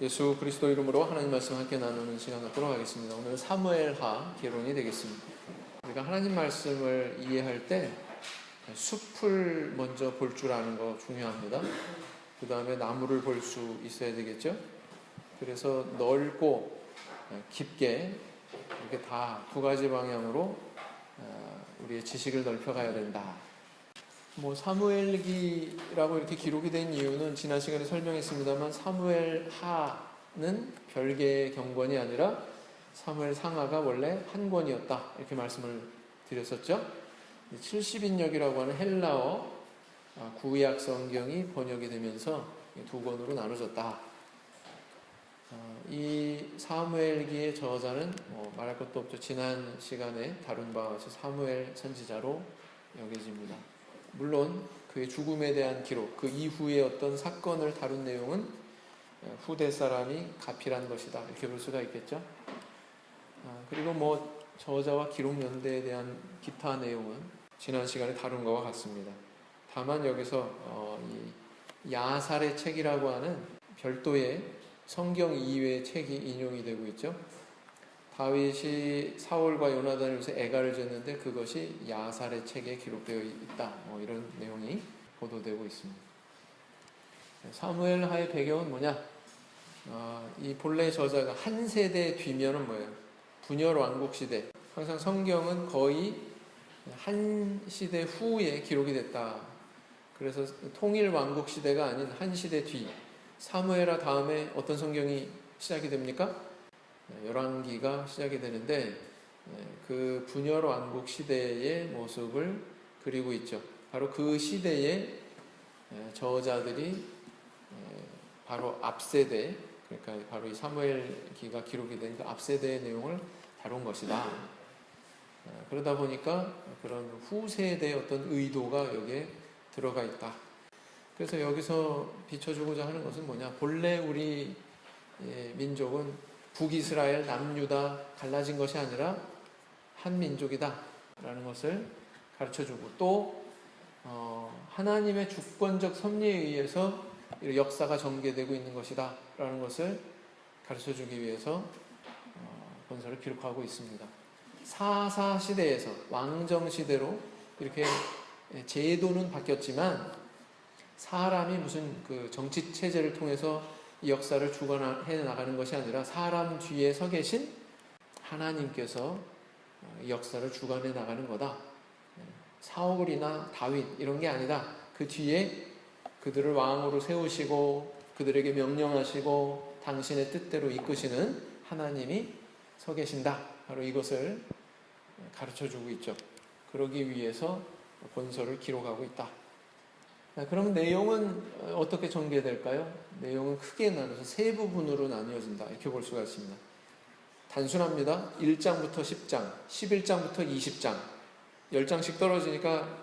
예수 그리스도 이름으로 하나님 말씀 함께 나누는 시간 갖도록 하겠습니다. 오늘 사무엘하 개론이 되겠습니다. 우리가 하나님 말씀을 이해할 때 숲을 먼저 볼 줄 아는 거 중요합니다. 그 다음에 나무를 볼 수 있어야 되겠죠. 그래서 넓고 깊게 이렇게 다 두 가지 방향으로 우리의 지식을 넓혀가야 된다. 사무엘기라고 이렇게 기록이 된 이유는 지난 시간에 설명했습니다만, 사무엘하는 별개의 경권이 아니라 사무엘상하가 원래 한 권이었다, 이렇게 말씀을 드렸었죠. 70인역이라고 하는 헬라어 구약 성경이 번역이 되면서 두 권으로 나눠졌다. 이 사무엘기의 저자는 말할 것도 없죠. 지난 시간에 다룬 바와 같이 사무엘 선지자로 여겨집니다. 물론 그의 죽음에 대한 기록, 그 이후의 어떤 사건을 다룬 내용은 후대 사람이 가필한 것이다, 이렇게 볼 수가 있겠죠. 그리고 저자와 기록 연대에 대한 기타 내용은 지난 시간에 다룬 것과 같습니다. 다만 여기서 이 야살의 책이라고 하는 별도의 성경 이외의 책이 인용이 되고 있죠. 다윗이 사울과 요나단을 위해서 애가를 졌는데 그것이 야살의 책에 기록되어 있다, 이런 내용이 보도되고 있습니다. 사무엘하의 배경은 뭐냐? 이 본래 저자가 한 세대 뒤면은 뭐예요? 분열 왕국 시대. 항상 성경은 거의 한 시대 후에 기록이 됐다. 그래서 통일 왕국 시대가 아닌 한 시대 뒤, 사무엘하 다음에 어떤 성경이 시작이 됩니까? 열왕기가 시작이 되는데, 그 분열 왕국 시대의 모습을 그리고 있죠. 바로 그 시대의 저자들이 바로 앞세대, 그러니까 바로 이 사무엘기가 기록이 된 그 앞세대의 내용을 다룬 것이다. 그러다 보니까 그런 후세대의 어떤 의도가 여기에 들어가 있다. 그래서 여기서 비춰주고자 하는 것은 뭐냐? 본래 우리 민족은 북이스라엘, 남유다 갈라진 것이 아니라 한 민족이다 라는 것을 가르쳐주고, 또 하나님의 주권적 섭리에 의해서 역사가 전개되고 있는 것이다 라는 것을 가르쳐주기 위해서 본서를 기록하고 있습니다. 사사 시대에서 왕정 시대로 이렇게 제도는 바뀌었지만, 사람이 무슨 그 정치 체제를 통해서 이 역사를 주관해 나가는 것이 아니라 사람 뒤에 서 계신 하나님께서 이 역사를 주관해 나가는 거다. 사울이나 다윗 이런 게 아니다. 그 뒤에 그들을 왕으로 세우시고 그들에게 명령하시고 당신의 뜻대로 이끄시는 하나님이 서 계신다. 바로 이것을 가르쳐주고 있죠. 그러기 위해서 본서를 기록하고 있다. 그럼 내용은 어떻게 전개될까요? 내용은 크게 나눠서 세 부분으로 나뉘어진다, 이렇게 볼 수가 있습니다. 단순합니다. 1장부터 10장, 11장부터 20장, 10장씩 떨어지니까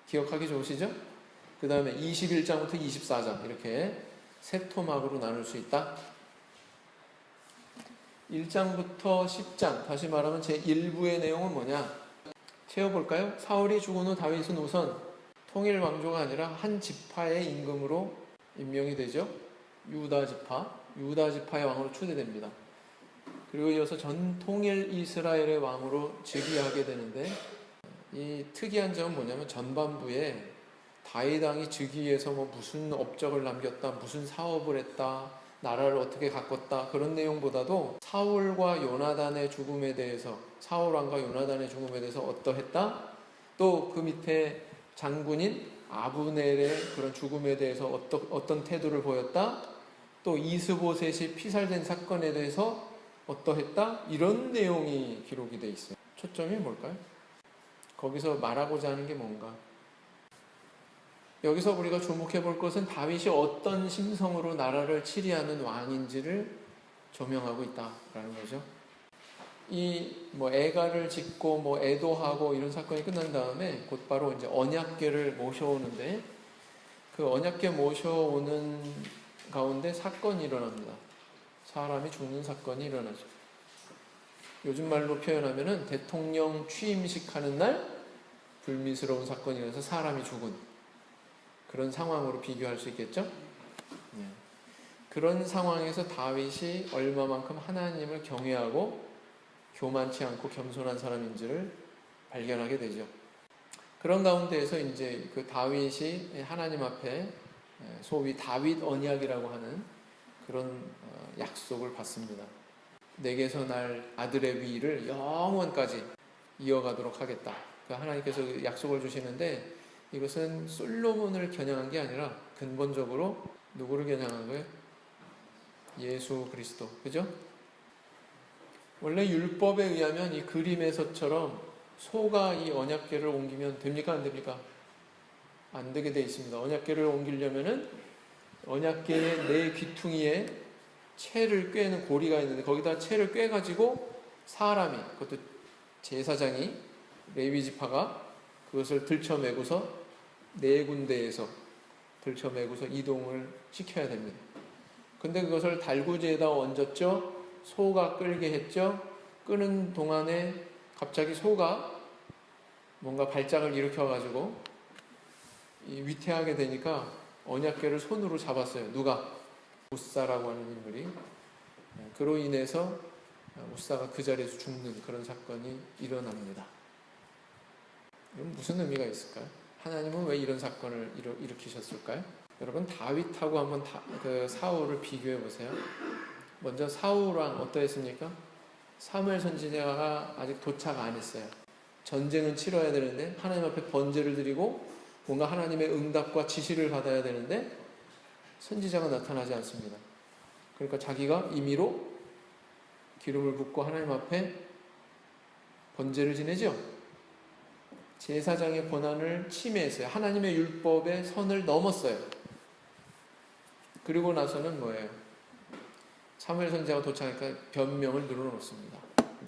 기억하기 좋으시죠? 그 다음에 21장부터 24장, 이렇게 세 토막으로 나눌 수 있다. 1장부터 10장, 다시 말하면 제1부의 내용은 뭐냐? 채워볼까요? 사울이 죽은 후 다윗은 우선 통일 왕조가 아니라 한 지파의 임금으로 임명이 되죠. 유다 지파의 왕으로 추대됩니다. 그리고 이어서 전 통일 이스라엘의 왕으로 즉위하게 되는데, 이 특이한 점은 뭐냐면 전반부에 다윗 왕이 즉위해서 무슨 업적을 남겼다, 무슨 사업을 했다, 나라를 어떻게 가꿨다, 그런 내용보다도 사울과 요나단의 죽음에 대해서, 사울 왕과 요나단의 죽음에 대해서 어떠했다, 또 그 밑에 장군인 아브넬의 그런 죽음에 대해서 어떤 태도를 보였다, 또 이스보셋이 피살된 사건에 대해서 어떠했다, 이런 내용이 기록이 돼 있어요. 초점이 뭘까요? 거기서 말하고자 하는 게 뭔가? 여기서 우리가 주목해 볼 것은 다윗이 어떤 심성으로 나라를 치리하는 왕인지를 조명하고 있다라는 거죠. 애가를 짓고 애도하고 이런 사건이 끝난 다음에 곧바로 이제 언약궤를 모셔오는데, 그 언약궤 모셔오는 가운데 사건이 일어납니다. 사람이 죽는 사건이 일어나죠. 요즘 말로 표현하면은 대통령 취임식 하는 날 불미스러운 사건이 일어나서 사람이 죽은 그런 상황으로 비교할 수 있겠죠. 그런 상황에서 다윗이 얼마만큼 하나님을 경외하고 교만치 않고 겸손한 사람인지를 발견하게 되죠. 그런 가운데에서 이제 그 다윗이 하나님 앞에 소위 다윗 언약이라고 하는 그런 약속을 받습니다. 내게서 날 아들의 위를 영원까지 이어가도록 하겠다. 하나님께서 약속을 주시는데 이것은 솔로몬을 겨냥한 게 아니라 근본적으로 누구를 겨냥한 거예요? 예수 그리스도. 그죠? 원래 율법에 의하면 이 그림에서처럼 소가 이 언약궤를 옮기면 됩니까? 안 됩니까? 안 되게 돼 있습니다. 언약궤를 옮기려면은 언약궤의 네 귀퉁이에 채를 꿰는 고리가 있는데 거기다 채를 꿰가지고 사람이, 그것도 제사장이, 레위 지파가 그것을 들쳐매고서 네 군데에서 들쳐매고서 이동을 시켜야 됩니다. 근데 그것을 달구지에다 얹었죠. 소가 끌게 했죠. 끄는 동안에 갑자기 소가 뭔가 발작을 일으켜가지고 위태하게 되니까 언약궤를 손으로 잡았어요. 누가? 우사라고 하는 인물이. 그로 인해서 우사가 그 자리에서 죽는 그런 사건이 일어납니다. 이건 무슨 의미가 있을까요? 하나님은 왜 이런 사건을 일으키셨을까요? 여러분, 다윗하고 한번 그 사울을 비교해 보세요. 먼저 사울왕 어떠했습니까? 사무엘 선지자가 아직 도착 안 했어요. 전쟁은 치러야 되는데 하나님 앞에 번제를 드리고 뭔가 하나님의 응답과 지시를 받아야 되는데 선지자가 나타나지 않습니다. 그러니까 자기가 임의로 기름을 붓고 하나님 앞에 번제를 지내죠. 제사장의 권한을 침해했어요. 하나님의 율법의 선을 넘었어요. 그리고 나서는 뭐예요? 사무엘 선지자가 도착하니까 변명을 늘어놓습니다.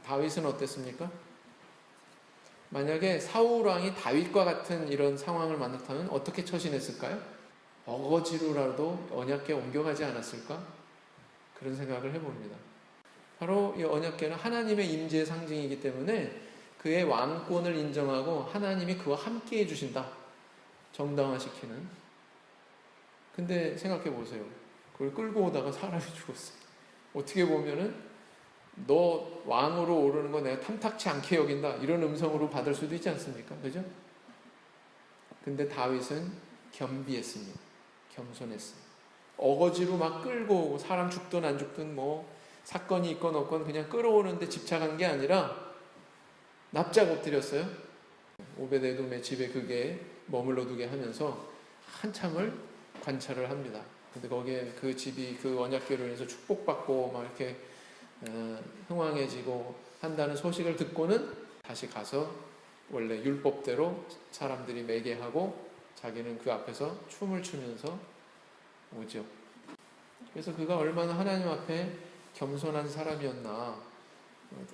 다윗은 어땠습니까? 만약에 사울 왕이 다윗과 같은 이런 상황을 만났다면 어떻게 처신했을까요? 어거지로라도 언약궤 옮겨가지 않았을까? 그런 생각을 해봅니다. 바로 이 언약궤는 하나님의 임재의 상징이기 때문에 그의 왕권을 인정하고 하나님이 그와 함께 해주신다. 정당화시키는. 근데 생각해 보세요. 그걸 끌고 오다가 사람이 죽었어요. 어떻게 보면은 너 왕으로 오르는 거 내가 탐탁치 않게 여긴다. 이런 음성으로 받을 수도 있지 않습니까? 그죠? 근데 다윗은 겸비했습니다. 겸손했어요. 어거지로 막 끌고 오고 사람 죽든 안 죽든 뭐 사건이 있건 없건 그냥 끌어오는데 집착한 게 아니라 납작 엎드렸어요. 오베데돔의 집에 그게 머물러 두게 하면서 한참을 관찰을 합니다. 근데 거기에 그 집이 그 언약궤로 인해서 축복받고 막 이렇게 흥왕해지고 한다는 소식을 듣고는 다시 가서 원래 율법대로 사람들이 매개하고 자기는 그 앞에서 춤을 추면서 오죠. 그래서 그가 얼마나 하나님 앞에 겸손한 사람이었나.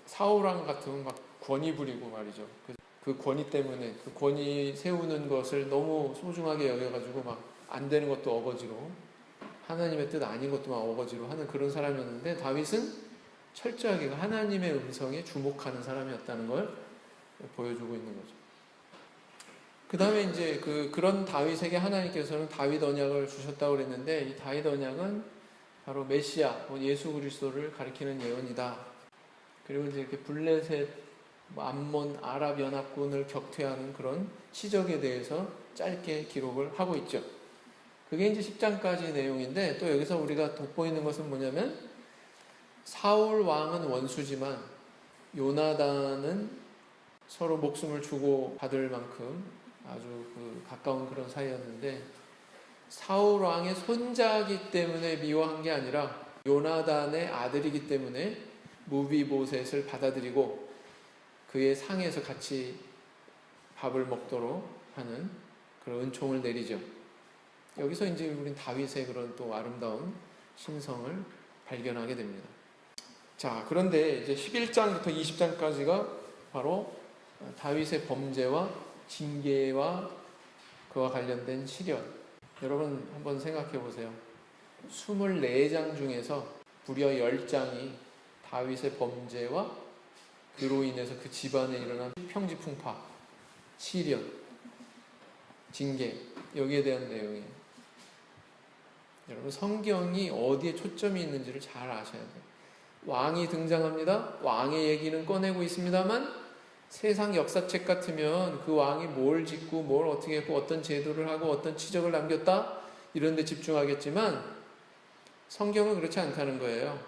사울왕 같으면 막 권위 부리고 말이죠. 그 권위 때문에 그 권위 세우는 것을 너무 소중하게 여겨가지고 막 안 되는 것도 어거지로 하나님의 뜻 아닌 것도 막 어거지로 하는 그런 사람이었는데 다윗은 철저하게 하나님의 음성에 주목하는 사람이었다는 걸 보여주고 있는 거죠. 그 다음에 이제 그런 다윗에게 하나님께서는 다윗 언약을 주셨다고 그랬는데 이 다윗 언약은 바로 메시아, 예수 그리스도를 가리키는 예언이다. 그리고 이제 이렇게 블레셋, 암몬, 아랍 연합군을 격퇴하는 그런 시적에 대해서 짧게 기록을 하고 있죠. 그게 이제 10장까지 내용인데 또 여기서 우리가 돋보이는 것은 뭐냐면 사울 왕은 원수지만 요나단은 서로 목숨을 주고 받을 만큼 아주 가까운 그런 사이였는데 사울 왕의 손자이기 때문에 미워한 게 아니라 요나단의 아들이기 때문에 무비보셋을 받아들이고 그의 상에서 같이 밥을 먹도록 하는 그런 은총을 내리죠. 여기서 이제 우린 다윗의 그런 또 아름다운 신성을 발견하게 됩니다. 자, 그런데 이제 11장부터 20장까지가 바로 다윗의 범죄와 징계와 그와 관련된 시련. 여러분 한번 생각해 보세요. 24장 중에서 무려 10장이 다윗의 범죄와 그로 인해서 그 집안에 일어난 평지풍파, 시련, 징계 여기에 대한 내용이에요. 여러분 성경이 어디에 초점이 있는지를 잘 아셔야 돼요. 왕이 등장합니다. 왕의 얘기는 꺼내고 있습니다만 세상 역사책 같으면 그 왕이 뭘 짓고 뭘 어떻게 했고 어떤 제도를 하고 어떤 치적을 남겼다 이런 데 집중하겠지만 성경은 그렇지 않다는 거예요.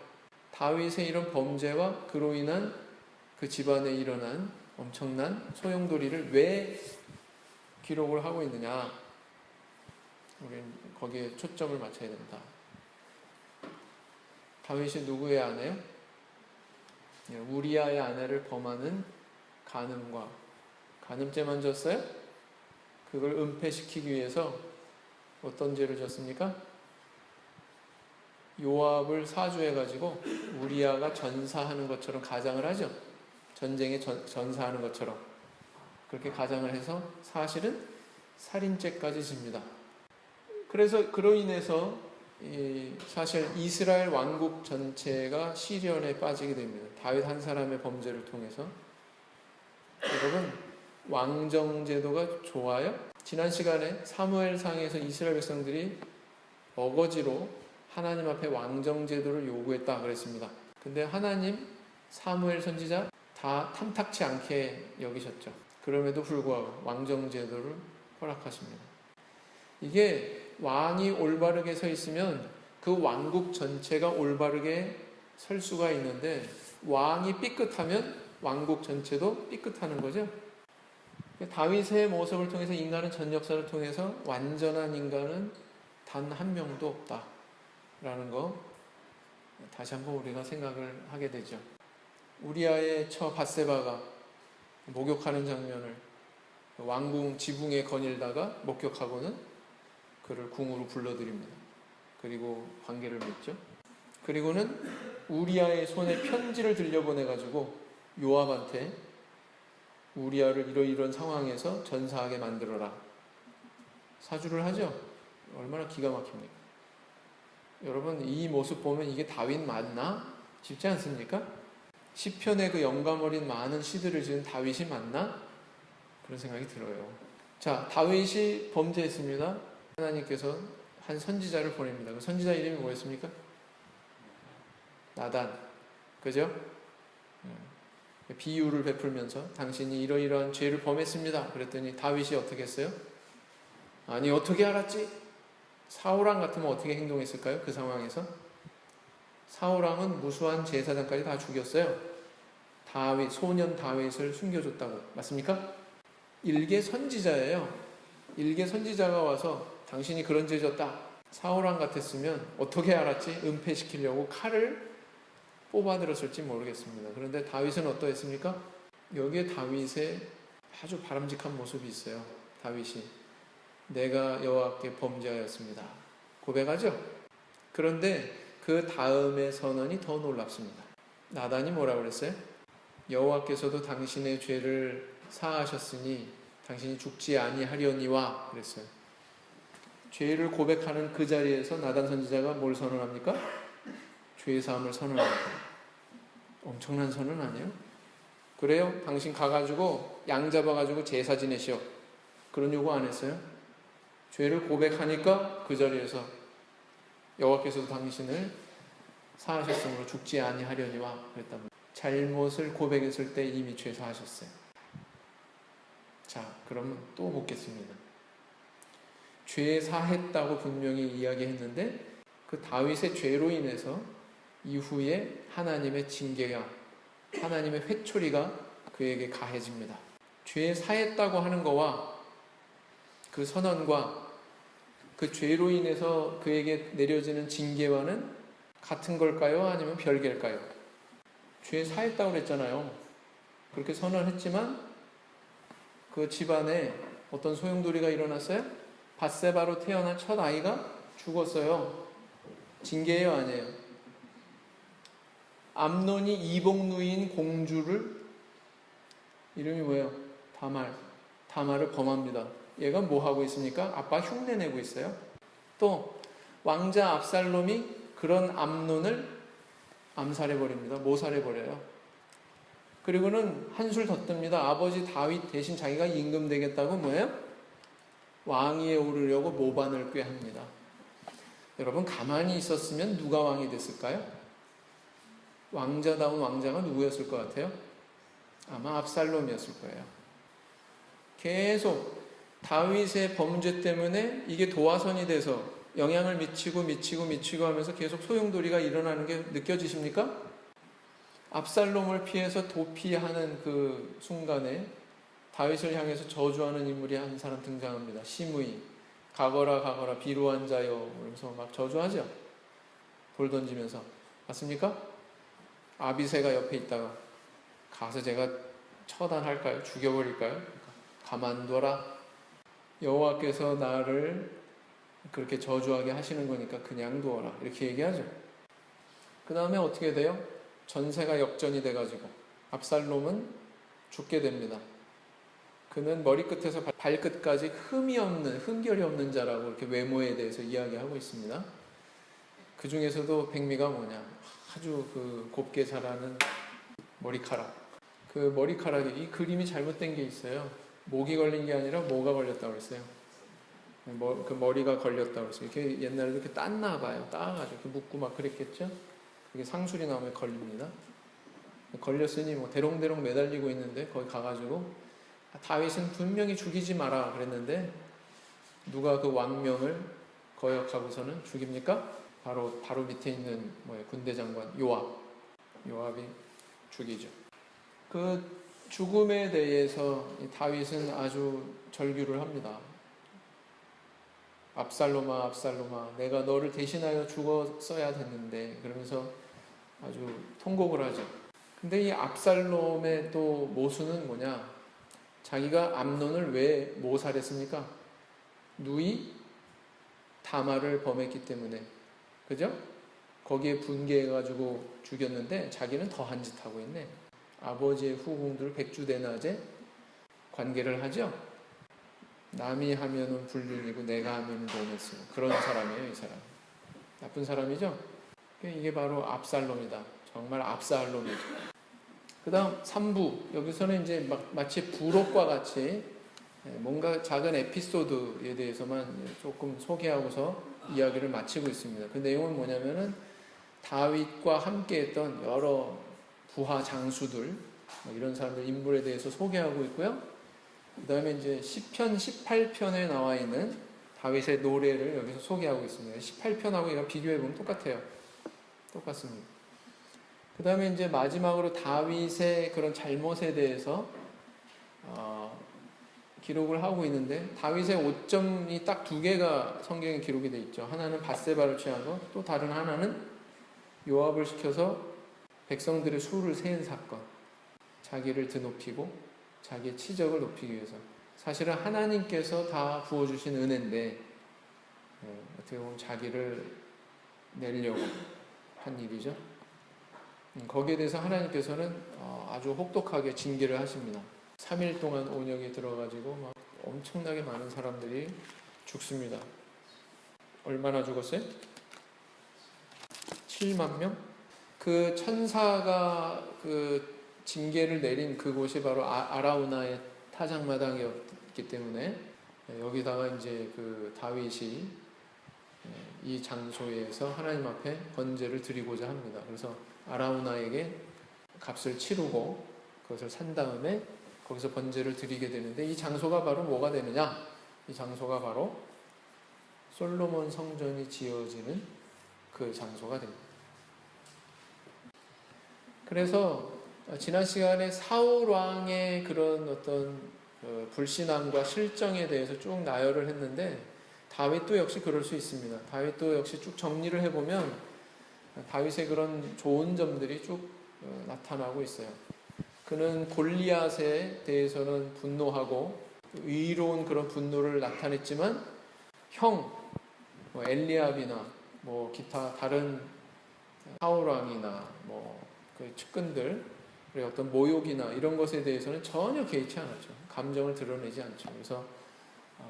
다윗의 이런 범죄와 그로 인한 그 집안에 일어난 엄청난 소용돌이를 왜 기록을 하고 있느냐, 우리는 거기에 초점을 맞춰야 된다. 다윗이 누구의 아내요? 우리아의 아내를 범하는 간음죄만 졌어요? 그걸 은폐시키기 위해서 어떤 죄를 졌습니까? 요압을 사주해가지고 우리아가 전사하는 것처럼 가장을 하죠. 전쟁에 전사하는 것처럼 그렇게 가장을 해서 사실은 살인죄까지 집니다. 그래서 그로 인해서 사실 이스라엘 왕국 전체가 시련에 빠지게 됩니다. 다윗 한 사람의 범죄를 통해서. 여러분, 왕정제도가 좋아요? 지난 시간에 사무엘상에서 이스라엘 백성들이 어거지로 하나님 앞에 왕정제도를 요구했다 그랬습니다. 근데 하나님, 사무엘 선지자 다 탐탁치 않게 여기셨죠. 그럼에도 불구하고 왕정제도를 허락하십니다. 이게 왕이 올바르게 서 있으면 그 왕국 전체가 올바르게 설 수가 있는데 왕이 삐끗하면 왕국 전체도 삐끗하는 거죠. 다윗의 모습을 통해서 인간은 전 역사를 통해서 완전한 인간은 단 한 명도 없다라는 거 다시 한번 우리가 생각을 하게 되죠. 우리아의 처 밧세바가 목욕하는 장면을 왕궁 지붕에 거닐다가 목격하고는 그를 궁으로 불러들입니다. 그리고 관계를 맺죠. 그리고는 우리아의 손에 편지를 들려보내가지고 요압한테 우리아를 이러이러한 상황에서 전사하게 만들어라. 사주를 하죠. 얼마나 기가 막힙니까? 여러분, 이 모습 보면 이게 다윗 맞나? 싶지 않습니까? 시편의 그 영감 어린 많은 시들을 지은 다윗이 맞나? 그런 생각이 들어요. 자, 다윗이 범죄했습니다. 하나님께서 한 선지자를 보냅니다. 그 선지자 이름이 뭐였습니까? 나단. 그죠? 비유를 베풀면서 당신이 이러이러한 죄를 범했습니다. 그랬더니 다윗이 어떻게 했어요? 아니, 어떻게 알았지? 사울왕 같으면 어떻게 행동했을까요? 그 상황에서? 사울왕은 무수한 제사장까지 다 죽였어요. 소년 다윗을 숨겨줬다고. 맞습니까? 일개 선지자예요. 일개 선지자가 와서 당신이 그런 죄 졌다. 사울왕 같았으면 어떻게 알았지? 은폐시키려고 칼을 뽑아들었을지 모르겠습니다. 그런데 다윗은 어떠했습니까? 여기에 다윗의 아주 바람직한 모습이 있어요. 다윗이 내가 여호와께 범죄하였습니다. 고백하죠? 그런데 그 다음의 선언이 더 놀랍습니다. 나단이 뭐라고 그랬어요? 여호와께서도 당신의 죄를 사하셨으니 당신이 죽지 아니하려니와 그랬어요. 죄를 고백하는 그 자리에서 나단 선지자가 뭘 선언합니까? 죄사함을 선언합니다. 엄청난 선언 아니에요? 그래요? 당신 가가지고 양 잡아가지고 제사 지내시오. 그런 요구 안 했어요? 죄를 고백하니까 그 자리에서 여호와께서도 당신을 사하셨으므로 죽지 아니하려니와 그랬답니다. 잘못을 고백했을 때 이미 죄 사하셨어요. 자, 그러면 또 묻겠습니다. 죄 사했다고 분명히 이야기했는데 그 다윗의 죄로 인해서 이후에 하나님의 징계가, 하나님의 회초리가 그에게 가해집니다. 죄 사했다고 하는 거와 그 선언과 그 죄로 인해서 그에게 내려지는 징계와는 같은 걸까요? 아니면 별개일까요? 죄 사했다고 그랬잖아요. 그렇게 선언했지만 그 집안에 어떤 소용돌이가 일어났어요? 밧세바로 태어난 첫 아이가 죽었어요. 징계예요, 아니에요? 암논이 이복누인 공주를, 이름이 뭐예요? 다말을 범합니다. 얘가 뭐 하고 있습니까? 아빠 흉내 내고 있어요. 또 왕자 압살롬이 그런 암논을 암살해버립니다. 모살해버려요. 그리고는 한술 더 뜹니다. 아버지 다윗 대신 자기가 임금 되겠다고 뭐예요? 왕위에 오르려고 모반을 꾀합니다. 여러분 가만히 있었으면 누가 왕이 됐을까요? 왕자다운 왕자가 누구였을 것 같아요? 아마 압살롬이었을 거예요. 계속 다윗의 범죄 때문에 이게 도화선이 돼서 영향을 미치고 하면서 계속 소용돌이가 일어나는 게 느껴지십니까? 압살롬을 피해서 도피하는 그 순간에 다윗을 향해서 저주하는 인물이 한 사람 등장합니다. 시므이. 가거라 비루한 자여 그러면서 막 저주하죠. 돌 던지면서. 맞습니까? 아비새가 옆에 있다가 가서 제가 처단할까요? 죽여버릴까요? 가만둬라. 여호와께서 나를 그렇게 저주하게 하시는 거니까 그냥 두어라. 이렇게 얘기하죠. 그 다음에 어떻게 돼요? 전세가 역전이 돼가지고 압살롬은 죽게 됩니다. 그는 머리끝에서 발끝까지 흠결이 없는 자라고 이렇게 외모에 대해서 이야기하고 있습니다. 그 중에서도 백미가 뭐냐? 아주 그 곱게 자라는 머리카락. 그 머리카락이 이 그림이 잘못된 게 있어요. 목이 걸린 게 아니라 뭐가 걸렸다고 그랬어요. 그 머리가 걸렸다고 그랬어요. 이렇게 옛날에 이렇게 땄나 봐요. 따가지고 이렇게 묶고 막 그랬겠죠. 이게 상술이 나오면 걸립니다. 걸렸으니 뭐 대롱대롱 매달리고 있는데 거기 가가지고 다윗은 분명히 죽이지 마라 그랬는데 누가 그 왕명을 거역하고서는 죽입니까? 바로 밑에 있는 군대 장관 요압이 죽이죠. 그 죽음에 대해서 다윗은 아주 절규를 합니다. 압살롬아 내가 너를 대신하여 죽었어야 됐는데 그러면서 아주 통곡을 하죠. 근데 이 압살롬의 또 모순은 뭐냐? 자기가 암논을 왜 모살했습니까? 누이 다말을 범했기 때문에. 그죠? 거기에 분개해가지고 죽였는데 자기는 더한 짓 하고 있네. 아버지의 후궁들을 백주대낮에 관계를 하죠. 남이 하면은 불륜이고 내가 하면은 도매쓰고 그런 사람이에요. 이 사람 나쁜 사람이죠. 이게 바로 압살롬이다. 정말 압살롬이죠. 그 다음 3부 여기서는 이제 마치 부록과 같이 뭔가 작은 에피소드에 대해서만 조금 소개하고서 이야기를 마치고 있습니다. 그 내용은 뭐냐면은 다윗과 함께 했던 여러 부하 장수들 이런 사람들 인물에 대해서 소개하고 있고요. 그 다음에 이제 시편 18편에 나와 있는 다윗의 노래를 여기서 소개하고 있습니다. 18편하고 이거 비교해보면 똑같습니다. 그 다음에 이제 마지막으로 다윗의 그런 잘못에 대해서 기록을 하고 있는데 다윗의 오점이 딱 2개가 성경에 기록이 되어 있죠. 하나는 밧세바를 취한 것, 또 다른 하나는 요압을 시켜서 백성들의 수를 세운 사건. 자기를 드높이고 자기의 치적을 높이기 위해서. 사실은 하나님께서 다 부어주신 은혜인데 어떻게 보면 자기를 내려고 한 일이죠. 거기에 대해서 하나님께서는 아주 혹독하게 징계를 하십니다. 3일 동안 온역에 들어가지고 막 엄청나게 많은 사람들이 죽습니다. 얼마나 죽었어요? 7만 명? 그 천사가 그 징계를 내린 그곳이 바로 아라우나의 타작마당이었기 때문에 여기다가 이제 그 다윗이 이 장소에서 하나님 앞에 번제를 드리고자 합니다. 그래서 아라우나에게 값을 치르고 그것을 산 다음에 거기서 번제를 드리게 되는데 이 장소가 바로 뭐가 되느냐? 이 장소가 바로 솔로몬 성전이 지어지는 그 장소가 됩니다. 그래서 지난 시간에 사울 왕의 그런 어떤 불신앙과 실정에 대해서 쭉 나열을 했는데 다윗도 역시 그럴 수 있습니다. 다윗도 역시 쭉 정리를 해보면 다윗의 그런 좋은 점들이 쭉 나타나고 있어요. 그는 골리앗에 대해서는 분노하고 의로운 그런 분노를 나타냈지만 엘리압이나 기타 다른 사울 왕이나 그 측근들의 어떤 모욕이나 이런 것에 대해서는 전혀 개의치 않았죠. 감정을 드러내지 않죠. 그래서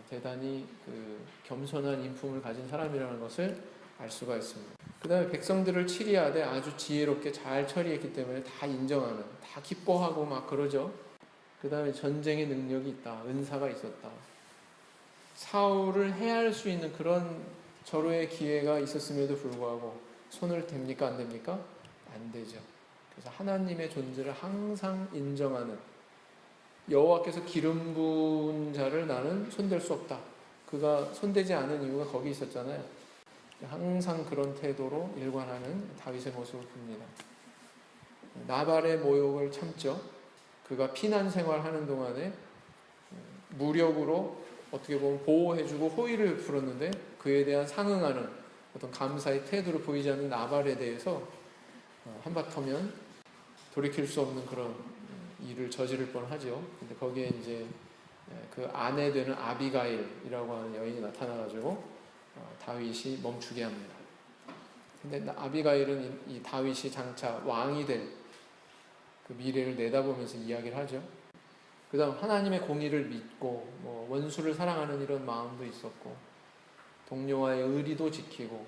대단히 그 겸손한 인품을 가진 사람이라는 것을 알 수가 있습니다. 그 다음에 백성들을 치리하되 아주 지혜롭게 잘 처리했기 때문에 다 인정하는, 다 기뻐하고 막 그러죠. 그 다음에 전쟁의 능력이 있다, 은사가 있었다. 사울을 해할 수 있는 그런 절호의 기회가 있었음에도 불구하고 손을 댑니까? 안 됩니까? 안 되죠. 그래서 하나님의 존재를 항상 인정하는, 여호와께서 기름 부은 자를 나는 손댈 수 없다. 그가 손대지 않은 이유가 거기 있었잖아요. 항상 그런 태도로 일관하는 다윗의 모습을 봅니다. 나발의 모욕을 참죠. 그가 피난 생활하는 동안에 무력으로 어떻게 보면 보호해주고 호의를 풀었는데 그에 대한 상응하는 어떤 감사의 태도를 보이지 않는 나발에 대해서 한바터면 돌이킬 수 없는 그런 일을 저지를 뻔하죠. 근데 거기에 이제 그 아내 되는 아비가일이라고 하는 여인이 나타나가지고 다윗이 멈추게 합니다. 근데 아비가일은 이 다윗이 장차 왕이 될 그 미래를 내다보면서 이야기를 하죠. 그 다음 하나님의 공의를 믿고 원수를 사랑하는 이런 마음도 있었고, 동료와의 의리도 지키고,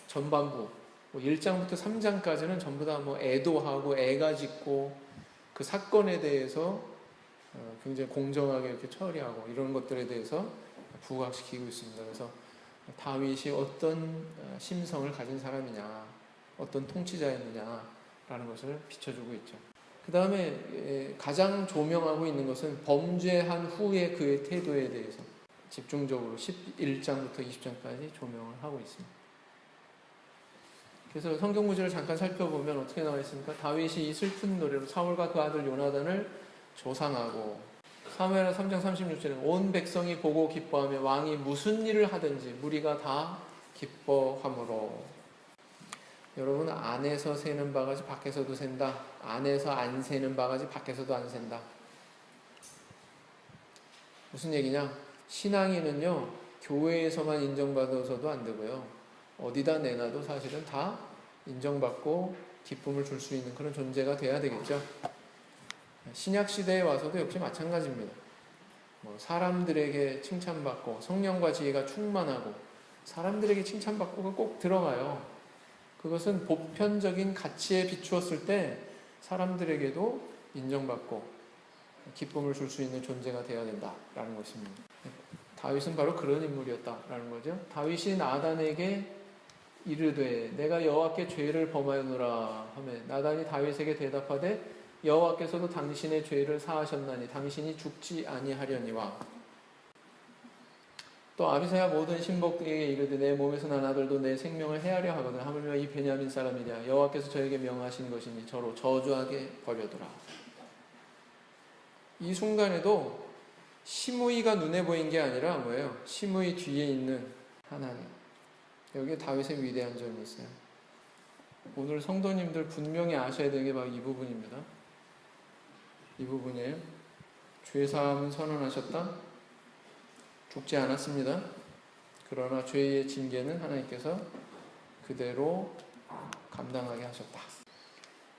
전반부 1장부터 3장까지는 전부 다 애도하고 애가 짓고 그 사건에 대해서 굉장히 공정하게 이렇게 처리하고 이런 것들에 대해서 부각시키고 있습니다. 그래서 다윗이 어떤 심성을 가진 사람이냐, 어떤 통치자였느냐라는 것을 비춰주고 있죠. 그 다음에 가장 조명하고 있는 것은 범죄한 후에 그의 태도에 대해서 집중적으로 11장부터 20장까지 조명을 하고 있습니다. 그래서 성경 구절을 잠깐 살펴보면 어떻게 나와 있습니까? 다윗이 이 슬픈 노래로 사울과 그 아들 요나단을 조상하고, 사무엘하 3장 36절에는 온 백성이 보고 기뻐하며 왕이 무슨 일을 하든지 무리가 다 기뻐하므로. 여러분, 안에서 새는 바가지 밖에서도 샌다. 안에서 안 새는 바가지 밖에서도 안 샌다. 무슨 얘기냐? 신앙인은요, 교회에서만 인정받아서도 안 되고요, 어디다 내놔도 사실은 다 인정받고 기쁨을 줄 수 있는 그런 존재가 돼야 되겠죠. 신약시대에 와서도 역시 마찬가지입니다. 사람들에게 칭찬받고 성령과 지혜가 충만하고 사람들에게 칭찬받고가 꼭 들어가요. 그것은 보편적인 가치에 비추었을 때 사람들에게도 인정받고 기쁨을 줄 수 있는 존재가 되어야 된다라는 것입니다. 다윗은 바로 그런 인물이었다라는 거죠. 다윗이 나단에게 이르되 내가 여호와께 죄를 범하였노라 하매 나단이 다윗에게 대답하되 여호와께서도 당신의 죄를 사하셨나니 당신이 죽지 아니하려니와. 또 아비새가 모든 신복에게 이르되 내 몸에서 난 아들도 내 생명을 해하려 하거든 하물며 이 베냐민 사람이랴 여호와께서 저에게 명하신 것이니 저로 저주하게 버려두라. 이 순간에도 시므이가 눈에 보인 게 아니라 뭐예요? 시므이 뒤에 있는 하나님. 여기에 다윗의 위대한 점이 있어요. 오늘 성도님들 분명히 아셔야 되는 게 바로 이 부분입니다. 이 부분이에요. 죄사함은 선언하셨다. 죽지 않았습니다. 그러나 죄의 징계는 하나님께서 그대로 감당하게 하셨다.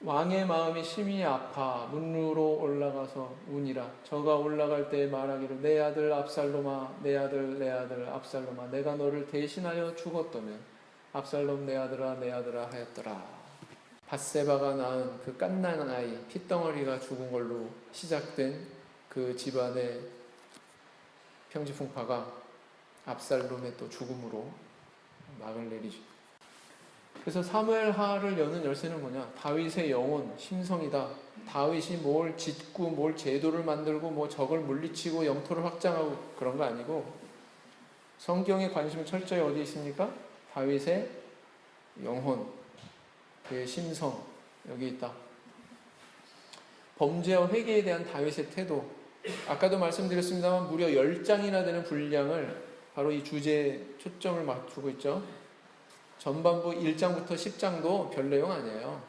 왕의 마음이 심히 아파 문으로 올라가서 우니라. 저가 올라갈 때 말하기를 내 아들 압살롬아 내 아들 내 아들 압살롬아 내가 너를 대신하여 죽었다면 압살롬 내 아들아 하였더라. 밧세바가 낳은 그 갓난 아이 핏덩어리가 죽은 걸로 시작된 그 집안의 평지풍파가 압살롬의 또 죽음으로 막을 내리죠. 그래서 사무엘하를 여는 열쇠는 뭐냐? 다윗의 영혼, 심성이다. 다윗이 뭘 짓고 뭘 제도를 만들고 적을 물리치고 영토를 확장하고 그런 거 아니고, 성경의 관심은 철저히 어디에 있습니까? 다윗의 영혼, 그의 심성, 여기 있다. 범죄와 회개에 대한 다윗의 태도, 아까도 말씀드렸습니다만 무려 10장이나 되는 분량을 바로 이 주제에 초점을 맞추고 있죠. 전반부 1장부터 10장도 별 내용 아니에요.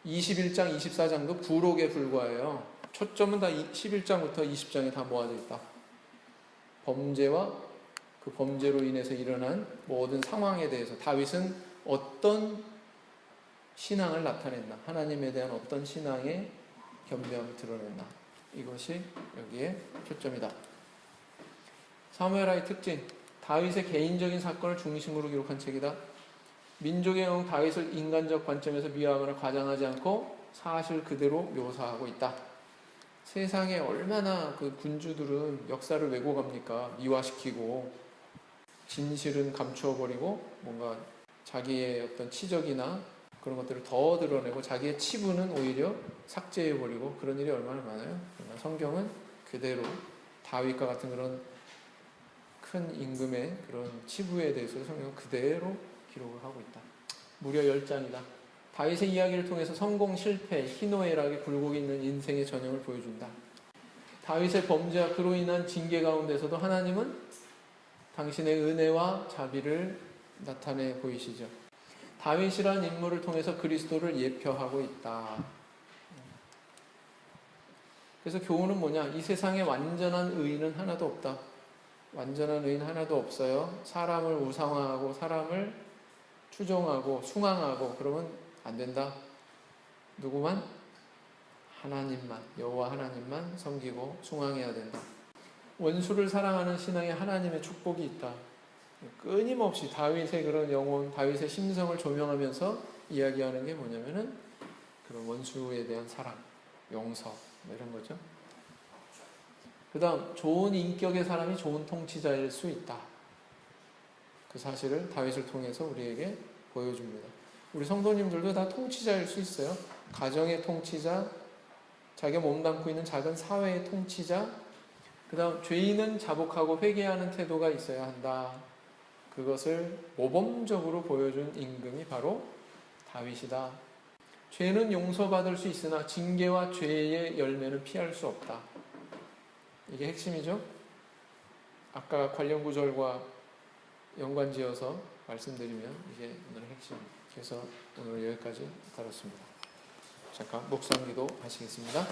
21장, 24장도 부록에 불과해요. 초점은 다 11장부터 20장에 다 모아져 있다. 범죄와 그 범죄로 인해서 일어난 모든 상황에 대해서 다윗은 어떤 신앙을 나타냈나, 하나님에 대한 어떤 신앙의 겸비함을 드러냈나, 이것이 여기에 초점이다. 사무엘하의 특징, 다윗의 개인적인 사건을 중심으로 기록한 책이다. 민족의 영 다윗을 인간적 관점에서 미화하거나 과장하지 않고 사실 그대로 묘사하고 있다. 세상에 얼마나 그 군주들은 역사를 왜곡합니까? 미화시키고 진실은 감추어 버리고 뭔가 자기의 어떤 치적이나 그런 것들을 더 드러내고 자기의 치부는 오히려 삭제해 버리고 그런 일이 얼마나 많아요. 그러나 성경은 그대로 다윗과 같은 그런 큰 임금의 그런 치부에 대해서 성경은 그대로 기록을 하고 있다. 무려 10장이다. 다윗의 이야기를 통해서 성공, 실패, 희노애락에 굴곡 있는 인생의 전형을 보여준다. 다윗의 범죄와 그로 인한 징계 가운데서도 하나님은 당신의 은혜와 자비를 나타내 보이시죠. 다윗이란 인물을 통해서 그리스도를 예표하고 있다. 그래서 교훈은 뭐냐? 이 세상에 완전한 의인은 하나도 없다. 완전한 의인 하나도 없어요. 사람을 우상화하고 사람을 추종하고 숭앙하고 그러면 안 된다. 누구만? 하나님만, 여호와 하나님만 섬기고 숭앙해야 된다. 원수를 사랑하는 신앙에 하나님의 축복이 있다. 끊임없이 다윗의 그런 영혼, 다윗의 심성을 조명하면서 이야기하는 게 뭐냐면은 그런 원수에 대한 사랑, 용서 이런 거죠. 그 다음 좋은 인격의 사람이 좋은 통치자일 수 있다. 그 사실을 다윗을 통해서 우리에게 보여줍니다. 우리 성도님들도 다 통치자일 수 있어요. 가정의 통치자, 자기가 몸담고 있는 작은 사회의 통치자, 그 다음 죄인은 자복하고 회개하는 태도가 있어야 한다. 그것을 모범적으로 보여준 임금이 바로 다윗이다. 죄는 용서받을 수 있으나 징계와 죄의 열매는 피할 수 없다. 이게 핵심이죠. 아까 관련 구절과 연관지어서 말씀드리면 이게 오늘의 핵심입니다. 그래서 오늘 여기까지 다뤘습니다. 잠깐 묵상 기도 하시겠습니다.